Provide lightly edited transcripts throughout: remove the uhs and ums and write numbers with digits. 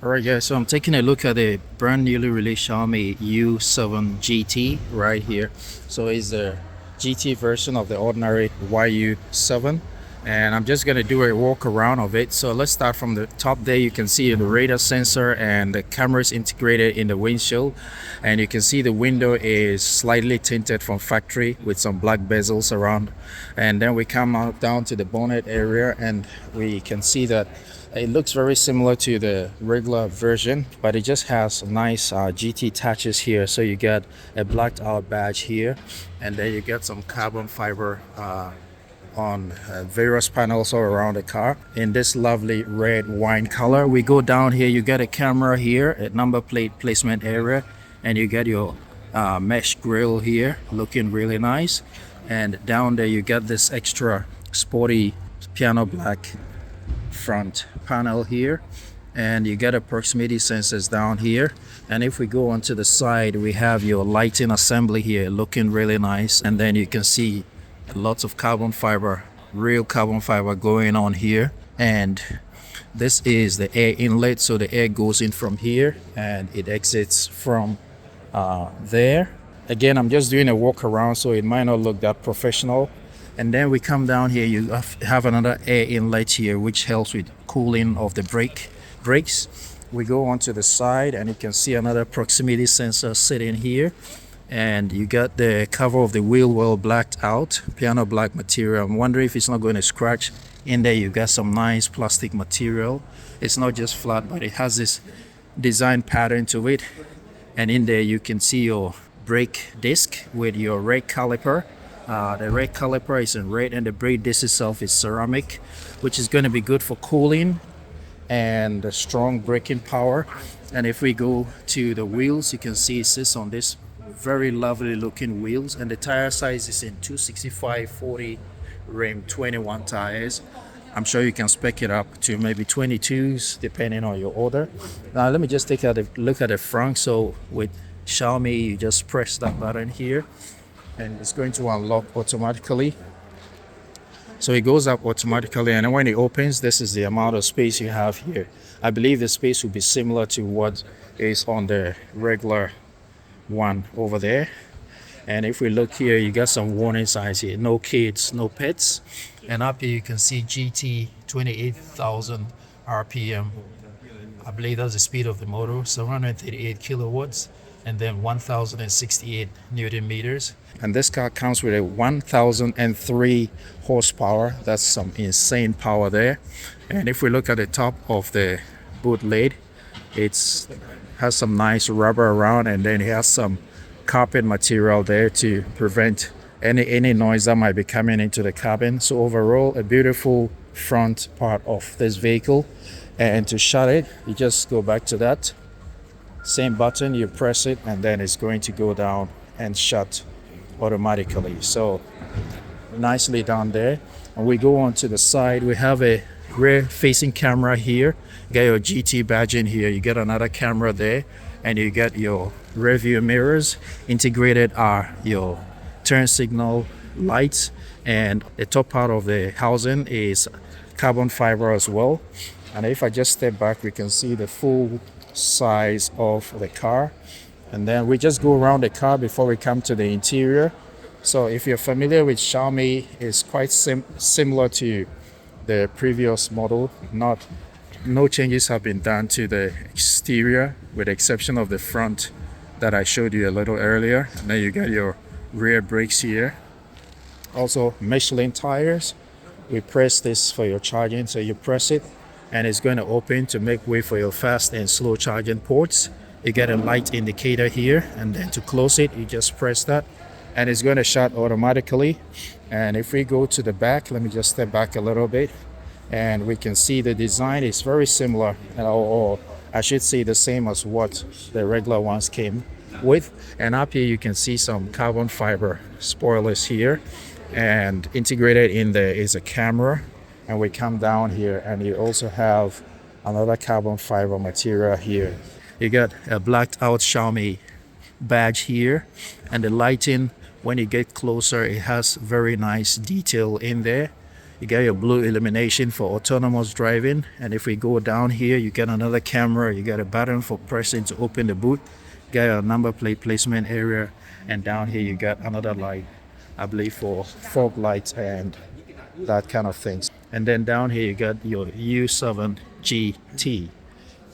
Alright guys, so I'm taking a look at the brand newly released Xiaomi YU7 GT right here. So it's the GT version of the ordinary YU7, and I'm just gonna do a walk around of it. So let's start from the top. There you can see the radar sensor and the cameras integrated in the windshield, and you can see the window is slightly tinted from factory with some black bezels around. And then we come out down to the bonnet area, and we can see that it looks very similar to the regular version, but it just has nice GT touches here. So you get a blacked out badge here, and then you get some carbon fiber on various panels all around the car in this lovely red wine color. We go down here, you get a camera here, a number plate placement area, and you get your mesh grille here looking really nice. And down there you get this extra sporty piano black front panel here, and you get a proximity sensors down here. And if we go onto the side, we have your lighting assembly here looking really nice, and then you can see lots of carbon fiber, real carbon fiber going on here. And this is the air inlet, so the air goes in from here and it exits from there. Again, I'm just doing a walk around, so it might not look that professional. And then we come down here, you have another air inlet here which helps with cooling of the brakes. We go onto the side and you can see another proximity sensor sitting here, and you got the cover of the wheel well blacked out, piano black material. I'm wondering if it's not going to scratch. In there you got some nice plastic material. It's not just flat, but it has this design pattern to it. And in there you can see your brake disc with your red caliper. The red caliper is in red, and the brake disc itself is ceramic, which is going to be good for cooling and the strong braking power. And if we go to the wheels, you can see it sits on this very lovely looking wheels, and the tire size is in 265/40 rim 21 tires. I'm sure you can spec it up to maybe 22s depending on your order. Now let me just take a look at the front. So with Xiaomi, you just press that button here and it's going to unlock automatically. So it goes up automatically, and when it opens, this is the amount of space you have here. I believe the space will be similar to what is on the regular one over there. And if we look here, you got some warning signs here: no kids, no pets. And up here you can see GT 28,000 RPM. I believe that's the speed of the motor, 738 kilowatts, and then 1068 Newton meters. And this car comes with a 1003 horsepower. That's some insane power there. And if we look at the top of the boot lid, it's has some nice rubber around, and then it has some carpet material there to prevent any noise that might be coming into the cabin. So overall, a beautiful front part of this vehicle. And to shut it, you just go back to that same button, you press it, and then it's going to go down and shut automatically. So nicely done there. And we go on to the side, we have a rear facing camera here. You get your GT badge in here, you get another camera there, and you get your rear view mirrors. Integrated are your turn signal lights, and the top part of the housing is carbon fiber as well. And if I just step back, we can see the full size of the car. And then we just go around the car before we come to the interior. So if you're familiar with Xiaomi, it's quite similar to the previous model. No changes have been done to the exterior, with the exception of the front that I showed you a little earlier. And then you got your rear brakes here. Also Michelin tires. We press this for your charging, so you press it and it's going to open to make way for your fast and slow charging ports. You get a light indicator here, and then to close it, you just press that and it's going to shut automatically. And if we go to the back, let me just step back a little bit, and we can see the design is very similar, or I should say the same as what the regular ones came with. And up here you can see some carbon fiber spoilers here, and integrated in there is a camera. And we come down here and you also have another carbon fiber material here. You got a blacked out Xiaomi badge here, and the lighting, when you get closer, it has very nice detail in there. You got your blue illumination for autonomous driving. And if we go down here, you get another camera. You got a button for pressing to open the boot. You got your number plate placement area. And down here, you got another light, I believe, for fog lights and that kind of things. And then down here, you got your YU7 GT.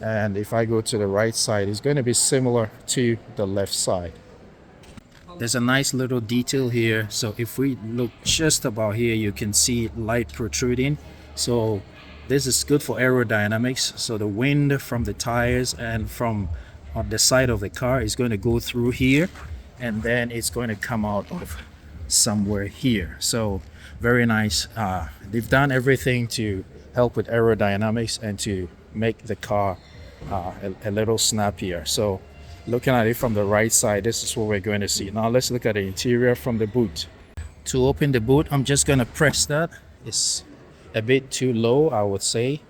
And if I go to the right side, it's going to be similar to the left side. There's a nice little detail here. So if we look just about here, you can see light protruding. So this is good for aerodynamics. So the wind from the tires and from on the side of the car is going to go through here, and then it's going to come out of somewhere here. So very nice. They've done everything to help with aerodynamics and to make the car a little snappier. So looking at it from the right side, this is what we're going to see. Now let's look at the interior from the boot. To open the boot, I'm just going to press that. It's a bit too low, I would say,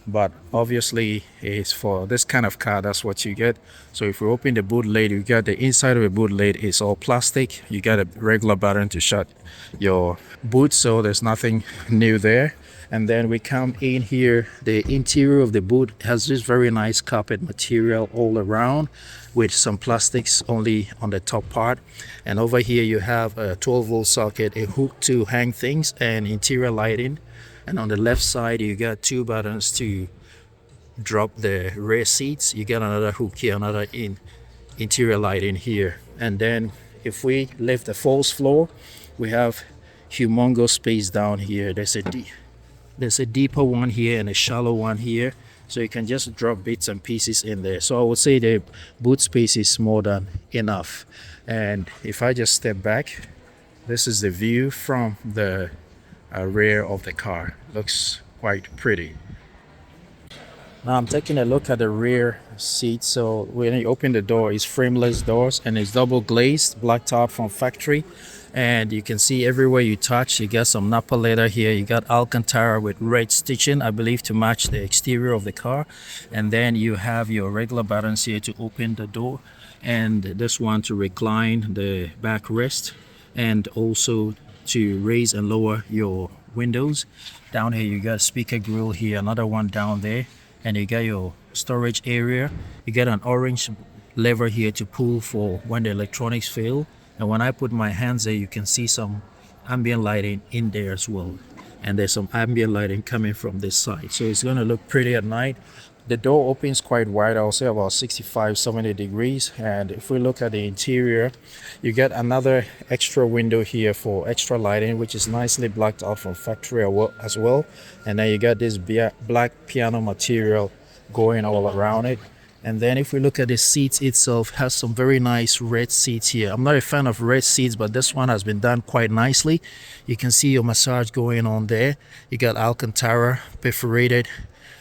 but obviously it's for this kind of car, that's what you get. So if you open the boot lid, you got the inside of the boot lid is all plastic. You got a regular button to shut your boot, so there's nothing new there. And then we come in here, the interior of the boot has this very nice carpet material all around with some plastics only on the top part. And over here you have a 12-volt socket, a hook to hang things, and interior lighting. And on the left side you got two buttons to drop the rear seats. You got another hook here, another interior lighting here. And then if we lift the false floor, we have humongous space down here. There's a deeper one here and a shallow one here, so you can just drop bits and pieces in there. So I would say the boot space is more than enough. And if I just step back, this is the view from the rear of the car. Looks quite pretty. Now I'm taking a look at the rear seat. So when you open the door, it's frameless doors and it's double glazed, black top from factory. And you can see everywhere you touch, you got some Napa leather here. You got Alcantara with red stitching, I believe, to match the exterior of the car. And then you have your regular buttons here to open the door, and this one to recline the backrest, and also to raise and lower your windows. Down here you got a speaker grill here, another one down there, and you got your storage area. You got an orange lever here to pull for when the electronics fail. And when I put my hands there, you can see some ambient lighting in there as well. And there's some ambient lighting coming from this side. So it's going to look pretty at night. The door opens quite wide, I'll say about 65-70 degrees. And if we look at the interior, you get another extra window here for extra lighting, which is nicely blacked out from factory as well. And then you got this black piano material going all around it. And then if we look at the seats itself, has some very nice red seats here. I'm not a fan of red seats, but this one has been done quite nicely. You can see your massage going on there. You got Alcantara perforated.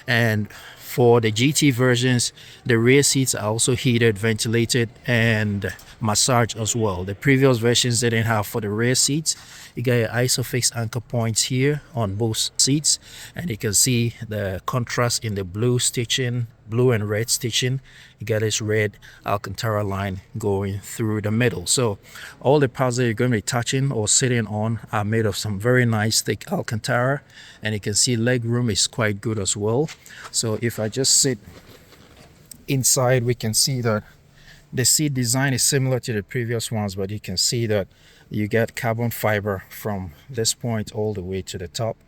And for the GT versions, the rear seats are also heated, ventilated, and massaged as well. The previous versions didn't have for the rear seats. You got your ISOFIX anchor points here on both seats, and you can see the contrast in the blue stitching, blue and red stitching. You got this red Alcantara line going through the middle. So all the parts that you're going to be touching or sitting on are made of some very nice thick Alcantara, and you can see leg room is quite good as well. So if I just sit inside, we can see that the seat design is similar to the previous ones, but you can see that you get carbon fiber from this point all the way to the top,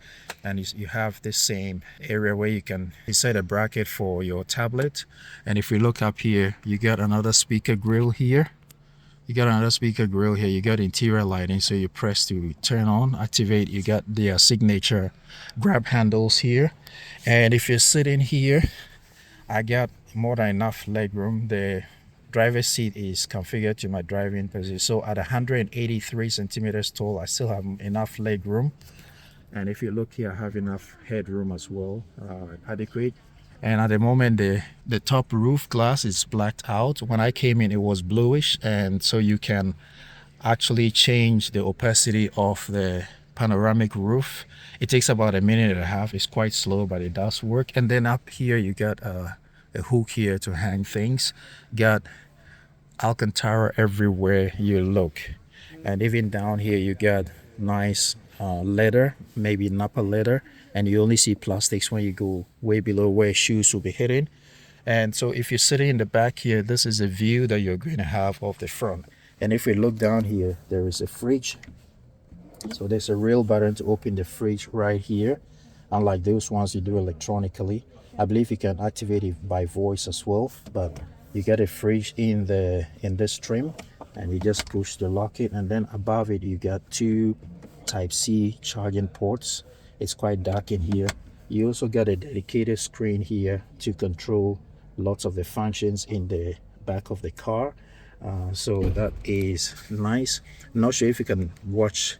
and you have this same area where you can insert a bracket for your tablet. And if we look up here, you got another speaker grill here. You got interior lighting, so you press to turn on, activate. You got their signature grab handles here. And if you're sitting here, I got more than enough leg room. The driver's seat is configured to my driving position, so at 183 centimeters tall, I still have enough leg room. And if you look here, I have enough headroom as well, adequate. And at the moment, the top roof glass is blacked out. When I came in, it was bluish, and so you can actually change the opacity of the panoramic roof. It takes about a minute and a half. It's quite slow, but it does work. And then up here, you got a hook here to hang things. Got Alcantara everywhere you look. And even down here, you got nice leather, maybe Napa leather, and you only see plastics when you go way below where shoes will be hitting. And so if you're sitting in the back here, this is a view that you're going to have of the front. And if we look down here, there is a fridge. So there's a real button to open the fridge right here. Unlike those ones you do electronically. I believe you can activate it by voice as well, but you get a fridge in this trim, and you just push the lock it, and then above it you got two Type-C charging ports. It's quite dark in here. You also got a dedicated screen here to control lots of the functions in the back of the car. So that is nice. I'm not sure if you can watch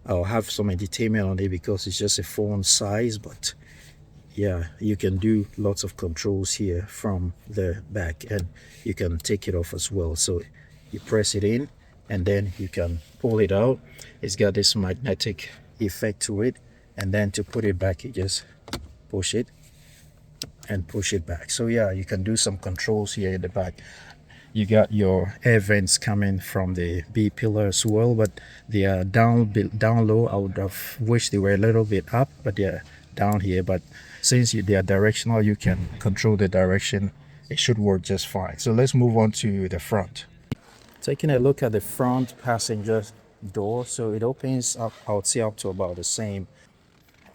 or have some entertainment on it because it's just a phone size, but yeah, you can do lots of controls here from the back, and you can take it off as well. So you press it in and then you can pull it out. It's got this magnetic effect to it, and then to put it back you just push it and push it back. So yeah, you can do some controls here in the back. You got your air vents coming from the B pillar as well, but they are down low. I would have wished they were a little bit up, but they're down here. But since they are directional, you can control the direction. It should work just fine. So let's move on to the front. Taking a look at the front passenger door, so it opens up, I would say, up to about the same.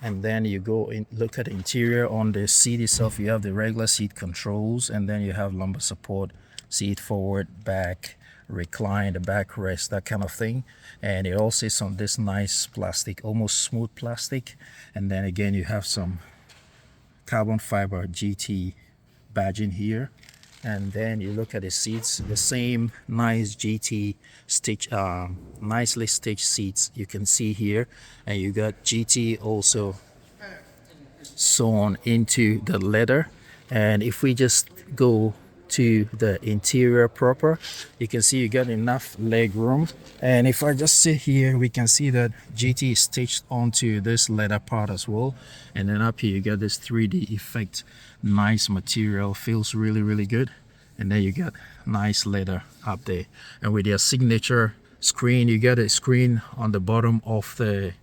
And then you go in, look at the interior. On the seat itself, you have the regular seat controls, and then you have lumbar support, seat forward, back, recline, the backrest, that kind of thing. And it all sits on this nice plastic, almost smooth plastic. And then again, you have some carbon fiber GT badging here. And then you look at the seats, the same nice GT stitch, nicely stitched seats you can see here. And you got GT also sewn into the leather. And if we just go to the interior proper, you can see you got enough leg room. And if I just sit here, we can see that GT is stitched onto this leather part as well. And then up here you got this 3D effect. Nice material, feels really good. And then you got nice leather up there, and with your signature screen, you got a screen on the bottom of the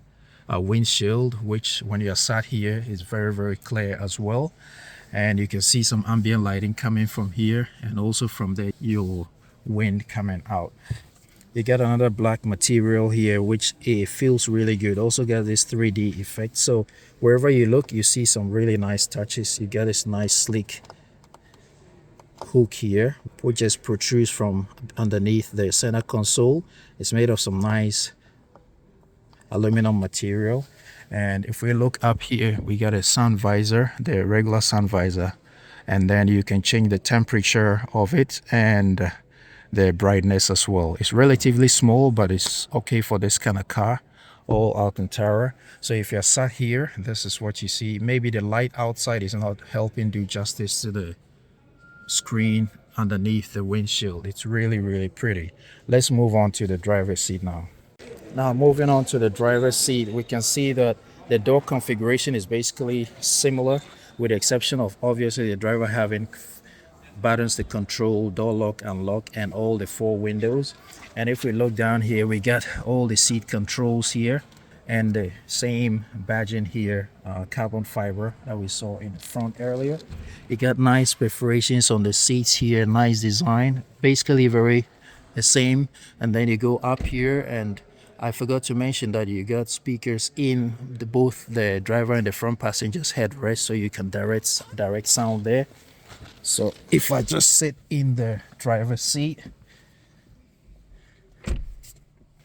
windshield, which when you're sat here is very clear as well. And you can see some ambient lighting coming from here, and also from there your wind coming out. You get another black material here, which it feels really good. Also got this 3D effect, so wherever you look you see some really nice touches. You got this nice sleek hook here, which just protrudes from underneath the center console. It's made of some nice aluminum material. And if we look up here, we got a sun visor, the regular sun visor, and then you can change the temperature of it and the brightness as well. It's relatively small, but it's okay for this kind of car, all Alcantara. So if you're sat here, this is what you see. Maybe the light outside is not helping do justice to the screen underneath the windshield. It's really pretty. Let's move on to the driver's seat now. Now moving on to the driver's seat, we can see that the door configuration is basically similar, with the exception of obviously the driver having buttons to control door lock, unlock, and all the four windows. And if we look down here, we got all the seat controls here, and the same badging here, carbon fiber that we saw in the front earlier. You got nice perforations on the seats here, nice design, basically very the same. And then you go up here, and I forgot to mention that you got speakers in both the driver and the front passenger's headrest, so you can direct sound there. So if I just sit in the driver's seat,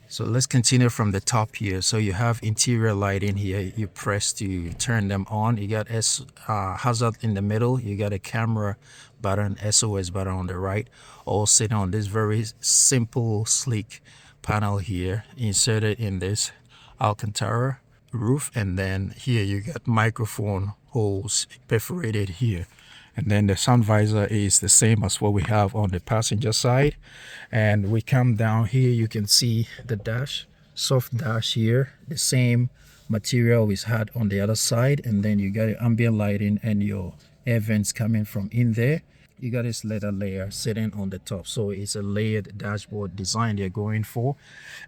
so let's continue from the top here. So you have interior lighting here. You press to turn them on. You got hazard in the middle. You got a camera button, SOS button on the right, all sitting on this very simple, sleek panel here, inserted in this Alcantara roof. And then here you got microphone holes perforated here. And then the sun visor is the same as what we have on the passenger side. And we come down here, you can see the dash, soft dash here, the same material we had on the other side. And then you got your ambient lighting and your air vents coming from in there. You got this leather layer sitting on the top, so it's a layered dashboard design they're going for.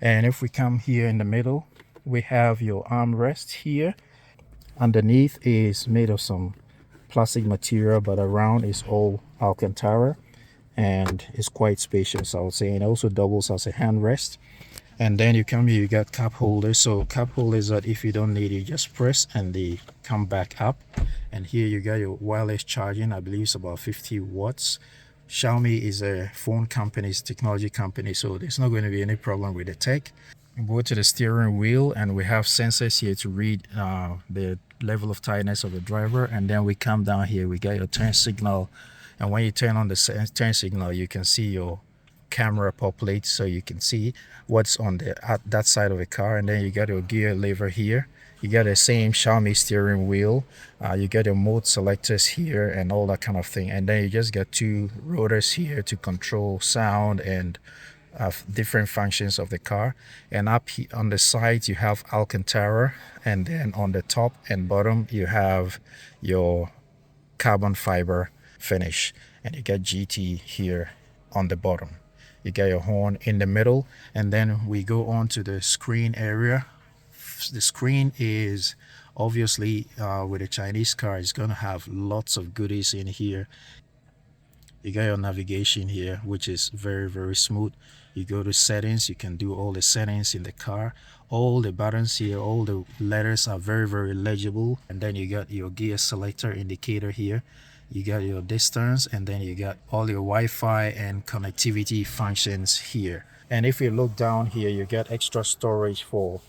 And if we come here in the middle, we have your armrest here. Underneath is made of some plastic material, but around is all Alcantara, and it's quite spacious, I would say. And it also doubles as a handrest. And then you come here, you got cup holders. So cup holders that if you don't need it, you just press and they come back up. And here you got your wireless charging. I believe it's about 50 watts. Xiaomi is a phone company, it's a technology company, so there's not going to be any problem with the tech. We go to the steering wheel and we have sensors here to read the level of tiredness of the driver. And then we come down here, we got your turn signal. And when you turn on the turn signal, you can see your camera populate, so you can see what's on at that side of the car. And then you got your gear lever here. You got the same Xiaomi steering wheel. You got your mode selectors here and all that kind of thing. And then you just got two rotors here to control sound and different functions of the car. And up here on the sides you have Alcantara, and then on the top and bottom you have your carbon fiber finish, and you get GT here on the bottom. You get your horn in the middle, and then we go on to the screen area. The screen is obviously with a Chinese car, it's gonna have lots of goodies in here. You got your navigation here, which is very, very smooth. You go to settings, you can do all the settings in the car. All the buttons here, all the letters are very, very legible. And then you got your gear selector indicator here. You got your distance, and then you got all your Wi-Fi and connectivity functions here. And if you look down here, you get extra storage for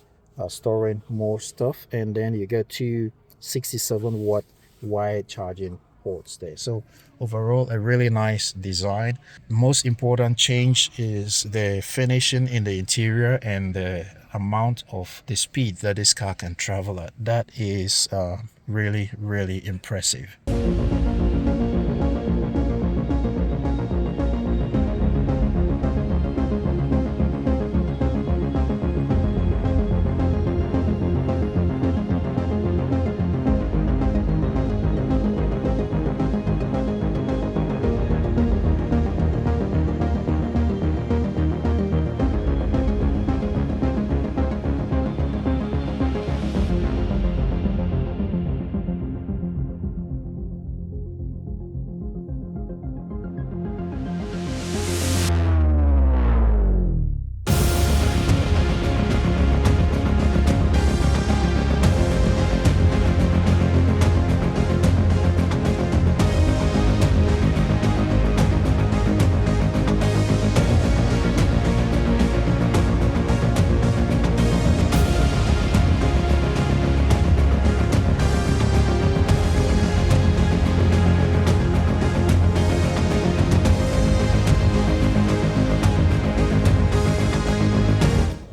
storing more stuff. And then you get two 67-watt wired charging ports there. So overall, a really nice design. Most important change is the finishing in the interior and the amount of the speed that this car can travel at. That is really, really impressive.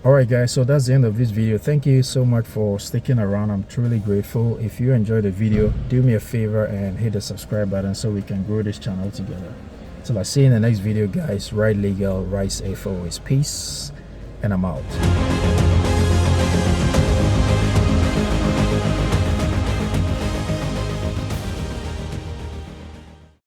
Alright guys, so that's the end of this video. Thank you so much for sticking around. I'm truly grateful. If you enjoyed the video, do me a favor and hit the subscribe button so we can grow this channel together. Till I see you in the next video guys, ride legal, ride safe always. Peace, and I'm out.